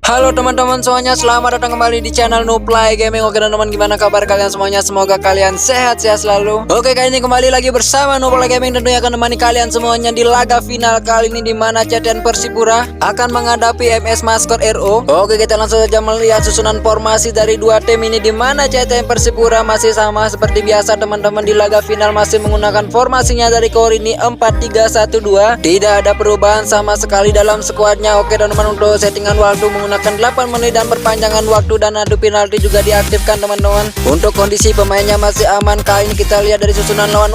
Halo teman-teman semuanya, selamat datang kembali di channel Nuplay Gaming. Oke teman-teman, gimana kabar kalian semuanya? Semoga kalian sehat-sehat selalu. Oke, kali ini kembali lagi bersama Nuplay Gaming, tentunya akan menemani kalian semuanya di laga final kali ini, di mana CTN Persipura akan menghadapi MS Maskot RO. Oke, kita langsung saja melihat susunan formasi dari dua tim ini, di mana CTN Persipura masih sama seperti biasa teman-teman, di laga final masih menggunakan formasinya dari core ini 4-3-1-2. Tidak ada perubahan sama sekali dalam skuadnya. Oke teman-teman, untuk settingan waktu menggunakan 8 menit dan perpanjangan waktu, dan adu penalti juga diaktifkan teman-teman. Untuk kondisi pemainnya masih aman. Kali ini kita lihat dari susunan lawan,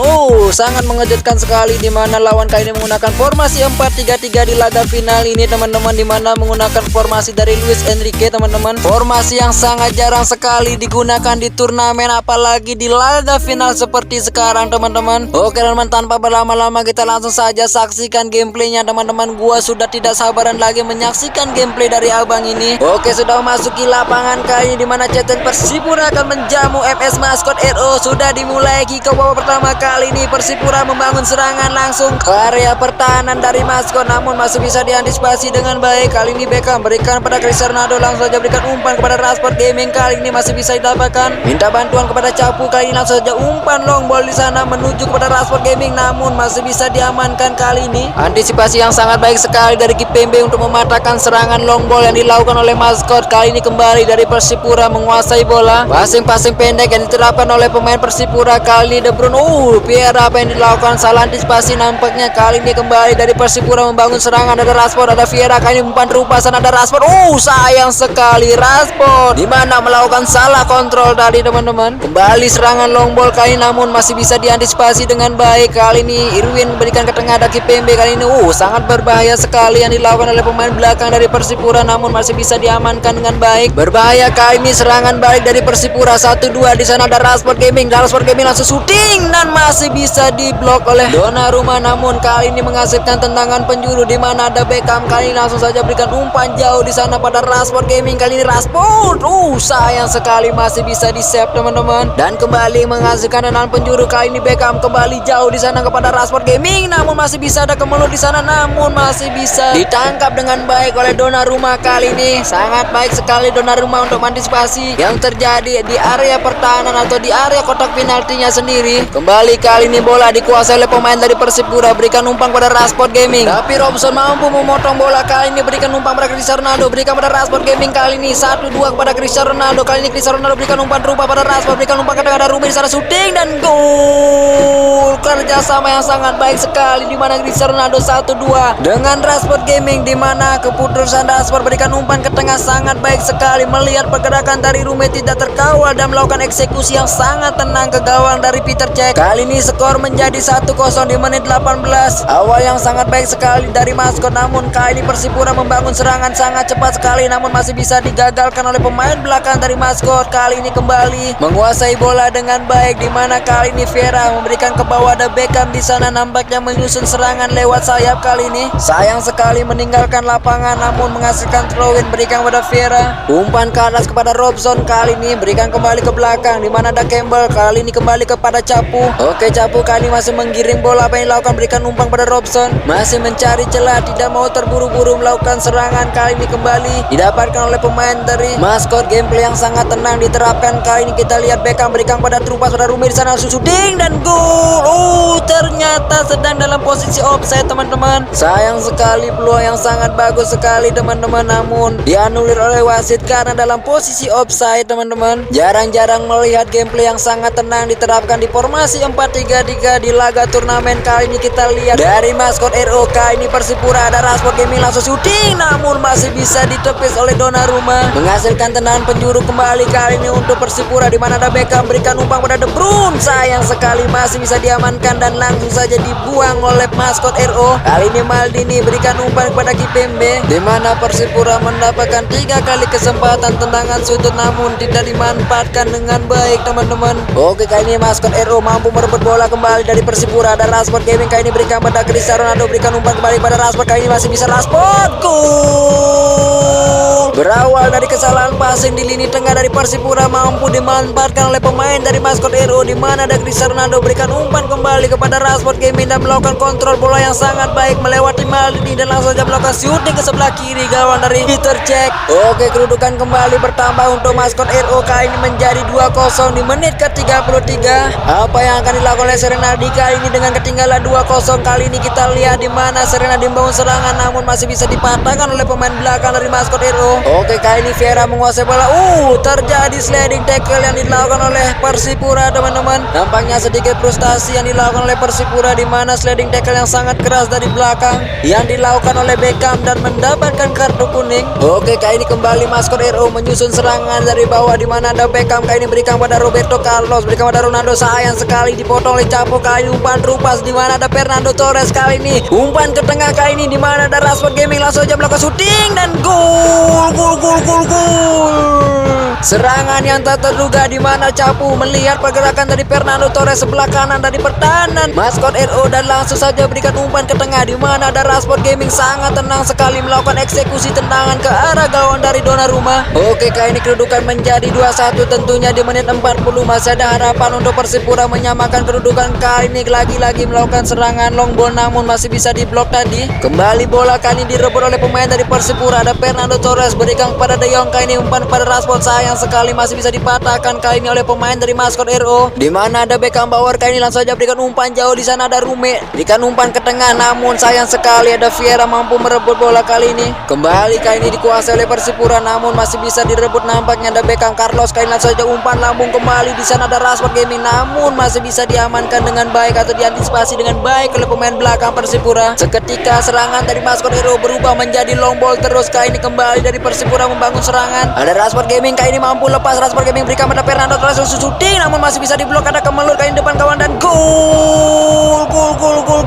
sangat mengejutkan sekali, di mana lawan kali ini menggunakan formasi 4-3-3 di laga final ini teman-teman, di mana menggunakan formasi dari Luis Enrique teman-teman. Formasi yang sangat jarang sekali digunakan di turnamen, apalagi di laga final seperti sekarang teman-teman. Oke teman-teman, tanpa berlama-lama kita langsung saja saksikan gameplaynya teman-teman. Gua sudah tidak sabaran lagi menyaksikan gameplay dari abang ini. Oke, sudah memasuki lapangan kali ini, di mana CTN Persipura akan menjamu MS Maskot RO. Sudah dimulai kick off pertama kali ini. Persipura membangun serangan langsung ke area pertahanan dari Maskot, namun masih bisa diantisipasi dengan baik. Kali ini Beckham berikan pada Cristiano, langsung saja berikan umpan kepada Rashford Gaming. Kali ini masih bisa didapatkan. Minta bantuan kepada Capu, kali ini langsung saja umpan long ball di sana menuju kepada Rashford Gaming, namun masih bisa diamankan kali ini. Antisipasi yang sangat baik sekali dari Kipembe untuk mematahkan serangan long ball yang dilakukan oleh Maskot. Kali ini kembali dari Persipura menguasai bola. Passing pendek yang diterapkan oleh pemain Persipura. Kali ini De Bruyne, Vieira, apa yang dilakukan, salah antisipasi nampaknya. Kali ini kembali dari Persipura membangun serangan. Ada Rashford, ada Vieira, kali ini umpan terupas, ada Rashford. Sayang sekali Rashford, dimana melakukan salah kontrol tadi teman-teman. Kembali serangan long ball kali ini, namun masih bisa diantisipasi dengan baik. Kali ini Irwin berikan ke tengah, ada Kipembe. Kali ini sangat berbahaya sekali yang dilakukan oleh pemain belakang dari Persipura, namun masih bisa diamankan dengan baik. Berbahaya kali ini serangan balik dari Persipura. 1-2 di sana ada Rashford Gaming. Rashford Gaming langsung shooting dan masih bisa diblok oleh Donnarumma, namun kali ini menghasilkan tendangan penjuru, di mana ada Beckham. Kali ini langsung saja berikan umpan jauh di sana pada Rashford Gaming. Kali ini Rashford, sayang sekali masih bisa di save teman-teman, dan kembali menghasilkan tendangan penjuru. Kali ini Beckham kembali jauh di sana kepada Rashford Gaming, namun masih bisa ada kemelut di sana, namun masih bisa ditangkap dengan baik oleh Donnarumma. Kali ini sangat baik sekali Donnarumma untuk mengantisipasi yang terjadi di area pertahanan atau di area kotak penaltinya sendiri. Kembali kali ini bola dikuasai oleh pemain dari Persipura. Berikan umpan pada Rashford Gaming, tapi Robson mampu memotong bola. Kali ini berikan umpan pada Cristiano Ronaldo. Berikan pada Rashford Gaming. Kali ini 1-2 kepada Cristiano Ronaldo. Kali ini Cristiano Ronaldo berikan umpan terupa pada Rashford. Berikan umpan kepada Ruben di sana, shooting dan gol. Kerjasama yang sangat baik sekali, di mana Cristiano Ronaldo 1-2 dengan Rashford Gaming, di mana keputusan Rashford berikan umpan ke tengah sangat baik sekali. Melihat pergerakan dari Rume tidak terkawal dan melakukan eksekusi yang sangat tenang ke gawang dari Peter Cech. Kali ini skor menjadi 1-0 di menit 18. Awal yang sangat baik sekali dari Maskot, namun kali ini Persipura membangun serangan sangat cepat sekali, namun masih bisa digagalkan oleh pemain belakang dari Maskot. Kali ini kembali menguasai bola dengan baik, di mana kali ini Vieira memberikan ke bawah, ada Beckham di sana nampaknya menyusun serangan lewat sayap. Kali ini sayang sekali meninggalkan lapangan, namun menghasilkan throw-in. Berikan kepada Vieira, umpan ke atas kepada Robson. Kali ini berikan kembali ke belakang, di mana ada Campbell. Kali ini kembali kepada Capu. Oke, Capu kali ini masih menggiring bola. Apa yang dilakukan, berikan umpan pada Robson, masih mencari celah, tidak mau terburu-buru melakukan serangan. Kali ini kembali didapatkan oleh pemain dari Maskot. Gameplay yang sangat tenang diterapkan. Kali ini kita lihat Beckham berikan pada terupas pada Rumi di sana, shooting dan gol. Ternyata sedang dalam posisi offside teman-teman. Sayang sekali, peluang yang sangat bagus sekali teman-teman, namun dianulir oleh wasit karena dalam posisi offside teman-teman. Jarang-jarang melihat gameplay yang sangat tenang diterapkan di formasi 4-3-3 di laga turnamen. Kali ini kita lihat dari Maskot RO. Kali ini Persipura ada Rashford Gaming langsung shooting, namun masih bisa ditepis oleh Donnarumma, menghasilkan tendangan penjuru kembali kali ini untuk Persipura, di mana ada Beckham berikan umpan pada De Bruyne. Sayang sekali masih bisa diamankan dan langsung saja dibuang oleh Maskot RO. Kali ini Maldini berikan umpan kepada Kipembe, di mana Persipura mendapatkan 3 kali kesempatan tendangan sudut, namun tidak dimanfaatkan dengan baik teman-teman. Oke, kali ini Maskot RO mampu merebut bola kembali dari Persipura. Ada Rashford Gaming, kali ini berikan pada Cristiano Ronaldo. Berikan umpan kembali pada Rashford. Kali ini masih bisa Rashford. Gol. Berawal dari kesalahan passing di lini tengah dari Persipura, mampu dimanfaatkan oleh pemain dari Maskot RO, di mana ada Cristiano Ronaldo berikan umpan kembali kepada Rashford Gaming dan melakukan kontrol bola yang sangat baik melewati Maldini dan langsung langsung saja melakukan shooting ke sebelah kiri gawang dari Peter Jack. Oke, kedudukan kembali bertambah untuk maskot RO kali ini menjadi 2-0 di menit ke-33. Apa yang akan dilakukan oleh Serenadi kali ini dengan ketinggalan 2-0? Kali ini kita lihat di mana Serenadi membangun serangan namun masih bisa dipatahkan oleh pemain belakang dari maskot RO. Oke, kali ini Vieira menguasai bola. Terjadi sliding tackle yang dilakukan oleh Persipura, teman-teman. Nampaknya sedikit frustasi yang dilakukan oleh Persipura, di mana sliding tackle yang sangat keras dari belakang yang dilakukan oleh Beckham dan mendapatkan kartu kuning. Oke, kali ini kembali maskot RO menyusun serangan dari bawah, di mana ada Beckham kali ini berikan pada Roberto Carlos, berikan pada Ronaldo, sayang sekali dipotong oleh Capo. Kali ini umpan rupas, di mana ada Fernando Torres kali ini umpan ke tengah kali ini, di mana ada Rashford Gaming langsung aja melakukan shooting dan gol. Serangan yang tak terduga, di mana Capu melihat pergerakan dari Fernando Torres sebelah kanan dari pertahanan maskot RO dan langsung saja berikan umpan ke tengah, di mana ada Rashford Gaming sangat tenang sekali melakukan eksekusi tendangan ke arah gawang dari Donnarumma. Oke, kali ini kedudukan menjadi 2-1 tentunya di menit 40. Masih ada harapan untuk Persipura menyamakan kedudukan. Kali ini lagi-lagi melakukan serangan long ball namun masih bisa diblok tadi. Kembali bola kali ini direbut oleh pemain dari Persipura, ada Fernando Torres berikan kepada De Jong, kali ini umpan pada Rashford, sayang sekali masih bisa dipatahkan kali ini oleh pemain dari maskot RO, di mana ada Beckham Bauer kali ini langsung saja berikan umpan jauh, di sana ada Rume berikan umpan ke tengah namun sayang sekali ada Vieira mampu merebut bola kali ini. Kembali kali ini dikuasai oleh Persipura namun masih bisa direbut, nampaknya ada Beckham Carlos kali ini langsung saja umpan lambung kembali, di sana ada Rashford Gaming namun masih bisa diamankan dengan baik atau diantisipasi dengan baik oleh pemain belakang Persipura. Seketika serangan dari maskot RO berubah menjadi long ball terus, kali ini kembali dari Persipura membangun serangan. Ada Rashford Gaming kali ini mampu lepas, Rashford Gaming berikan pada Fernando Torres shooting namun masih bisa diblok, ada Kemelur kali ini depan kawan dan gol.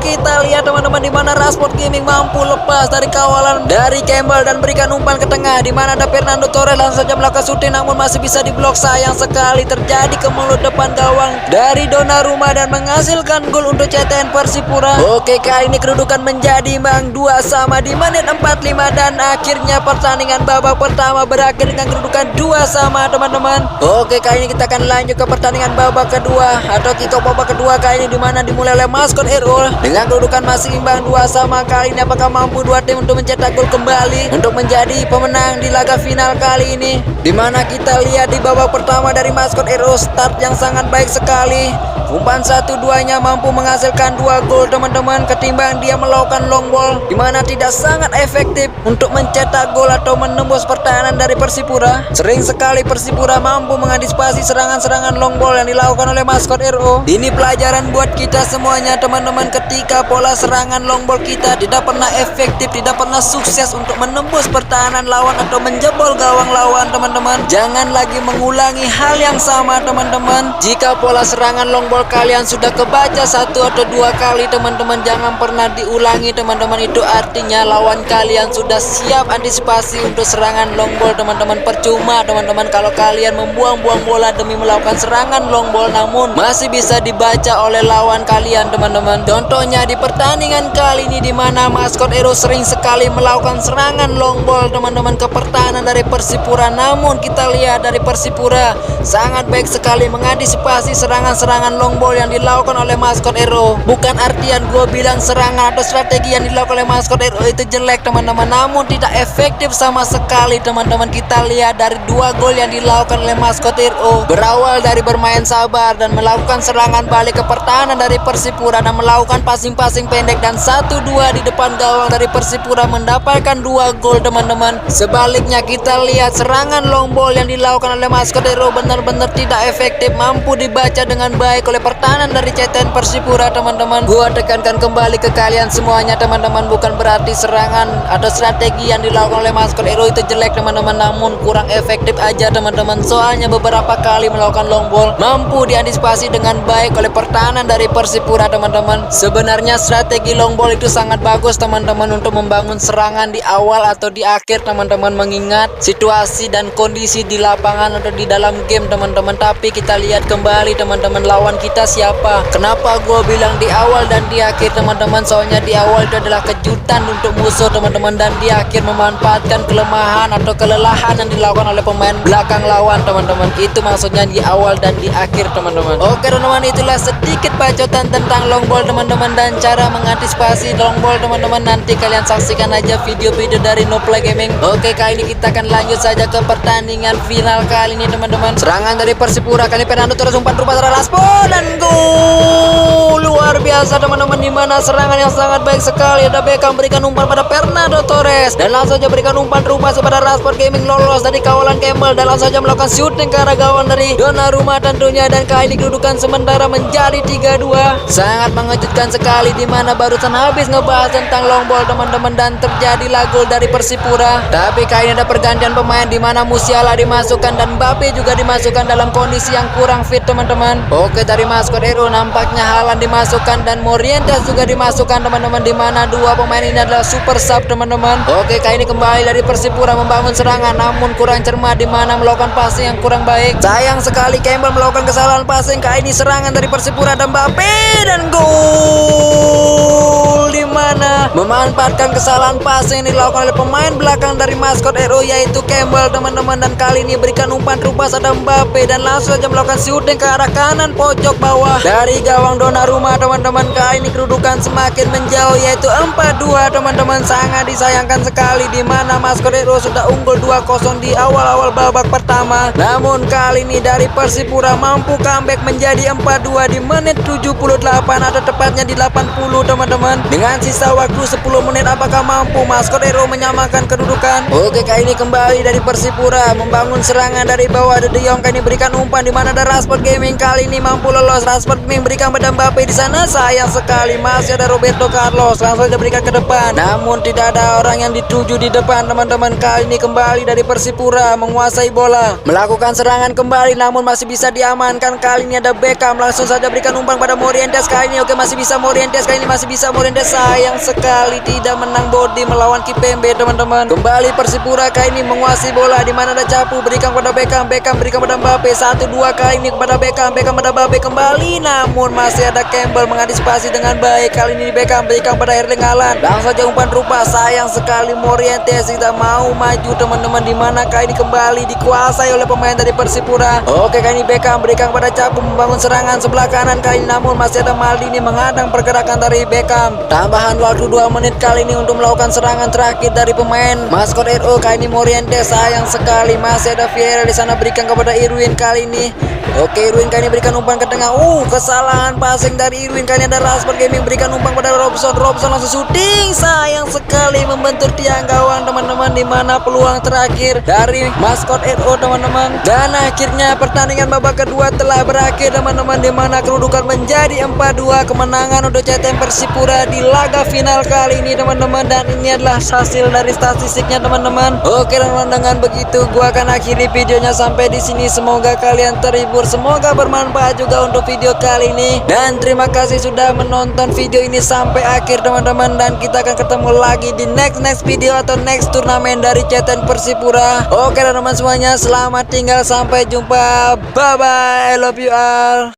Kita lihat teman-teman, di mana Rashford Gaming mampu lepas dari kawalan dari Campbell dan berikan umpan ke tengah, di mana ada Fernando Torres langsung saja melakukan shooting namun masih bisa diblok, sayang sekali terjadi Kemelur depan gawang dari Donnarumma dan menghasilkan gol untuk CTN Persipura. Oke, kali ini kedudukan menjadi imbang 2-2 di menit 45 dan akhirnya pertandingan babak pertama berakhir dengan kedudukan 2-2 teman-teman. Oke, kali ini kita akan lanjut ke pertandingan babak kedua atau kick-off babak kedua kali ini, di mana dimulai oleh maskot RO dengan kedudukan masih imbang 2-2. Kali ini apakah mampu dua tim untuk mencetak gol kembali untuk menjadi pemenang di laga final kali ini, di mana kita lihat di babak pertama dari maskot RO start yang sangat baik sekali. Umpan 1-2-nya mampu menghasilkan 2 gol teman-teman, ketimbang dia melakukan long ball, di mana tidak sangat efektif untuk mencetak gol atau menembus pertahanan dari Persipura. Sering sekali Persipura mampu mengantisipasi serangan-serangan long ball yang dilakukan oleh maskot RO. Ini pelajaran buat kita semuanya teman-teman, ketika pola serangan long ball kita tidak pernah efektif, tidak pernah sukses untuk menembus pertahanan lawan atau menjebol gawang lawan teman-teman, jangan lagi mengulangi hal yang sama teman-teman. Jika pola serangan long ball kalian sudah kebaca 1 atau 2 kali teman-teman, jangan pernah diulangi teman-teman. Itu artinya lawan kalian sudah siap antisipasi untuk serangan long ball teman-teman. Percuma teman-teman kalau kalian membuang-buang bola demi melakukan serangan long ball namun masih bisa dibaca oleh lawan kalian teman-teman. Contohnya di pertandingan kali ini, di mana maskot RO sering sekali melakukan serangan long ball teman-teman ke pertahanan dari Persipura, namun kita lihat dari Persipura sangat baik sekali mengantisipasi serangan-serangan long ball yang dilakukan oleh maskot RO. Bukan artian gue bilang serangan atau strategi yang dilakukan oleh maskot RO itu jelek teman-teman, namun tidak efektif sama sekali teman-teman. Kita lihat dari 2 gol yang dilakukan oleh maskot RO berawal dari bermain sabar dan melakukan serangan balik ke pertahanan dari Persipura dan melakukan passing-passing pendek, dan 1-2 di depan gawang dari Persipura mendapatkan 2 gol teman-teman. Sebaliknya kita lihat serangan long ball yang dilakukan oleh maskot RO benar-benar tidak efektif, mampu dibaca dengan baik oleh pertahanan dari CTN Persipura teman-teman. Gua tekankan kembali ke kalian semuanya teman-teman, bukan berarti serangan atau strategi yang dilakukan oleh maskot RO itu jelek teman-teman, namun kurang efektif aja teman-teman. Soalnya beberapa kali melakukan long ball mampu diantisipasi dengan baik oleh pertahanan dari Persipura teman-teman. Sebenarnya strategi long ball itu sangat bagus teman-teman untuk membangun serangan di awal atau di akhir teman-teman, mengingat situasi dan kondisi di lapangan atau di dalam game teman-teman. Tapi kita lihat kembali teman-teman, lawan kita siapa. Kenapa gue bilang di awal dan di akhir teman-teman? Soalnya di awal itu adalah kejutan untuk musuh teman-teman, dan di akhir memanfaatkan kelemahan atau kelelahan yang dilakukan oleh pemain belakang lawan teman-teman. Itu maksudnya di awal dan di akhir teman-teman. Oke teman-teman, itulah sedikit bacotan tentang long ball teman-teman dan cara mengantisipasi long ball teman-teman. Nanti kalian saksikan aja video-video dari NoPlay Gaming. Oke, kali ini kita akan lanjut saja ke pertandingan final kali ini teman-teman. Serangan dari Persipura kali Fernando Torres umpan rupa Rashford dan gol luar biasa teman-teman, dimana serangan yang sangat baik sekali. Ada Beckham berikan umpan pada Fernando Torres dan langsung saja berikan umpan rupa kepada Rashford. Gaming lolos dari kawalan Campbell dan langsung saja melakukan shooting ke arah gawang dari Donnarumma tentunya, dan kali ini kedudukan sementara menjadi 3-2. Sangat mengejutkan sekali, dimana barusan habis ngebahas tentang long ball teman-teman dan terjadilah gol dari Persipura. Tapi kali ini ada pergantian pemain, dimana Musiala dimasukkan dan Mbappe juga dimasukkan dalam kondisi yang kurang fit teman-teman. Oke, dari maskot RO nampaknya Haaland dimasukkan dan Morientes juga dimasukkan teman-teman, dimana dua pemain ini adalah super sub teman-teman. Oke, kali ini kembali dari Persipura membangun serangan namun kurang cermat, dimana melakukan passing yang kurang baik. Sayang sekali Campbell melakukan kesalahan passing. Kali ini serangan dari Persipura dan Mbappe dan gol, dimana memanfaatkan kesalahan passing yang dilakukan oleh pemain belakang dari maskot RO yaitu Campbell teman-teman, dan kali ini berikan umpan rupa pada Mbappe dan langsung saja melakukan shooting ke arah kanan pojok bawah dari gawang Donnarumma teman-teman. Kali ini kedudukan semakin menjauh yaitu 4-2 teman-teman. Sangat disayangkan sekali, dimana maskot RO sudah unggul 2-0 di awal-awal babak pertama, namun kali ini dari Persipura mampu comeback menjadi 4-2 di menit 78 atau tepatnya di 80 teman-teman. Dengan sisa waktu 10 menit, apakah mampu maskot RO menyamakan kedudukan? Oke, kali ini kembali dari Persipura membangun serangan dari bawah. De Jong kali ini berikan umpan, dimana ada Rashford. Gaming kali ini mampu lolos. Rashford Gaming berikan pada Mbappe di sana. Sayang sekali masih ada Roberto Carlos, langsung saja berikan ke depan namun tidak ada orang yang dituju di depan teman-teman. Kali ini kembali dari Persipura menguasai bola, melakukan serangan kembali namun masih bisa diamankan. Kali ini ada Beckham, langsung saja berikan umpan pada Morientes. Kali ini oke, masih bisa Morientes. Kali ini masih bisa Morientes. Sayang sekali tidak menang body melawan Kimpembe teman-teman. Kembali Persipura kali ini menguasai bola, dimana ada Capu berikan pada Beckham. Beckham berikan pada Mbappe. 1-2 kali ini kepada Beckham. Beckham pada Mbappe kembali namun masih ada Campbell mengantisipasi dengan baik. Kali ini Beckham berikan pada Erling Haaland, langsung saja umpan rupa. Sayang sekali Morientes tidak mau maju teman-teman, dimana kali ini kembali dikuasai oleh pemain dari Persipura. Oke, kali ini Beckham berikan pada Capu membangun serangan sebelah kanan kali ini, namun masih ada Maldini menghadang pergerakan dari Beckham. Tambahan waktu 2 menit kali ini untuk melakukan serangan terakhir dari pemain maskot RO. Kali ini Morientes. Sayang sekali masih ada Vieira di sana, berikan kepada Irwin kali ini. Oke, Irwin kali ini berikan umpan ke tengah. Kesalahan passing dari Irwin. Kali ini ada Rashford Gaming berikan umpan pada Robson. Robson langsung shooting. Sayang sekali membentur tiang gawang teman-teman, dimana peluang terakhir dari maskot RO teman-teman. Dan akhirnya pertandingan babak kedua telah berakhir teman-teman, dimana kedudukan menjadi 4-2. Kemenangan untuk CTM Persipura di laga final kali ini teman-teman, dan ini adalah hasil dari statistiknya teman-teman. Oke teman-teman, dengan begitu gua akan akhiri videonya sampai di sini. Semoga kalian terhibur, semoga bermanfaat juga untuk video kali ini, dan terima kasih sudah menonton video ini sampai akhir teman-teman, dan kita akan ketemu lagi di next video atau next turnamen dari CTM Persipura. Oke teman-teman semuanya, selamat tinggal, sampai jumpa, bye bye, I love you all.